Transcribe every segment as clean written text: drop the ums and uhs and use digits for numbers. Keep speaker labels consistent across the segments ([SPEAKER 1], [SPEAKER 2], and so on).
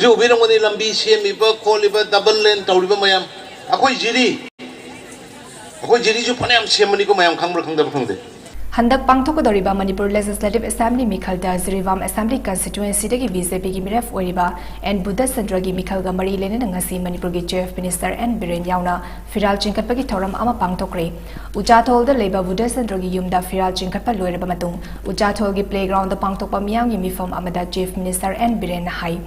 [SPEAKER 1] जो उबिरंगनी लंबी सेमिबा खोलिबा double lane तौरिबा मयाम अखोई जिरी जो फने हम सेमनी को मयाम खंगब्रा खंगदबा खंगदे
[SPEAKER 2] हंदक पांथोकदोरिबा मणिपुर लेजिस्लेटिव असेंबली मिखलदा जिरीवाम असेंबली कंस्टिट्युएंसी दगी बीजेपी की मिरेफ ओरिबा एन बुद्धचंद्र की मिखलगा मरी लेने ngasi मणिपुर की चीफ मिनिस्टर एन बिरेन यावना फिराल चिंकhatpa की थौरम अमा पांथोकरे उचाथोल द leiba बुद्धचंद्र की युमदा फिराल चिंकhatpa लोइरबा मातुंग उचाथोल की प्लेग्राउंड द पांथोकपा मियाम की meepham amada chief minister N Biren हाई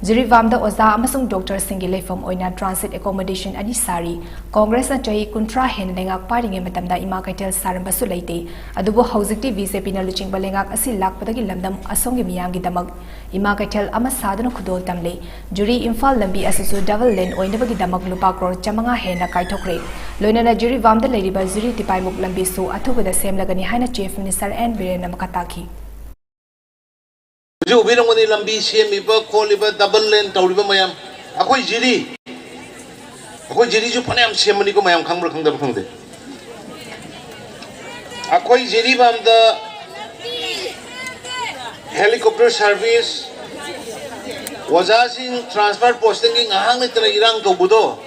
[SPEAKER 2] जिरीवाम द ओजा अमसुंग डॉक्टर सिंगी लेफम ओइना ट्रांसिट एकोमोडेशन अनि सारी कांग्रेस ना चही कुंट्रा हेन लेंगाक पारिंगे मतमदा इमा कैथल सारंबसु लेते अदुबो हौजिकटी बीजेपी ना लुचिंग लेंगाक असि लाकपदगी लमदम असोंगे मियाम की दमक इमा कैथल अमा सादन खुदोल तमले जुरी इम्फाल लंबी asisu double lane ओइनबगी Damak लुपा crore चमंगा Hena काithokkhre लोइना जिरीवाम the लेरिबा जुरी तिपाइमुक लंबी सु अथुबदा सेमलगनी हाइना चीफ मिनिस्टर एन बिरेन मकताखी
[SPEAKER 1] जो उबिरंगनी लंबी सेमिबा खोलिबा डबल लेन तौरिबा मयाम अखोई जिरी जो फने हम सेमनी को मयाम खंगब्रा खंगदबा खंगदे अखोई जिरीवाम द हेलीकॉप्टर सर्विस वजासिंग transfer posting ngahang letra irang tobudo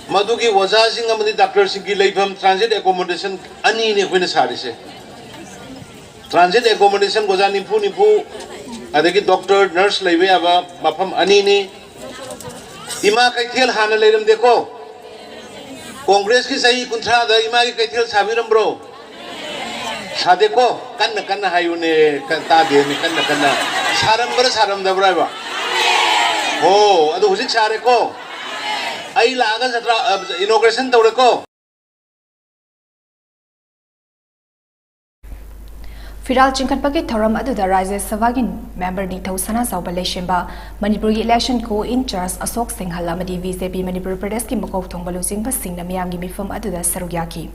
[SPEAKER 1] madugi wajasing amadi doctor singi leifam transit accommodation ani ne khoina sarise transit accommodation goja nipu adagi doctor nurse leibe aba mafam ani ne ima kaithel hana leiram dekho Congress की सही कुंठा the इमा की काithel sabiram bro sadeko kanna hayune ta de ni kanna saram da bra ba हो अदु हुजिक सारे को आई लागा जत्रा इनॉग्रेशन तौरे को
[SPEAKER 2] फिराल चिंकhatpa की थौरम अदुदा राज्य सभा की मेंबर निथौ सना साउबा लेशेंबा मणिपुर की इलेक्शन को इंचार्ज अशोक सिंघल अमदी बीजेपी मणिपुर प्रदेश की मकौक थोंबा लुचिंगबा सिंगना मियाम की मिफम अदुदा सरुक याकी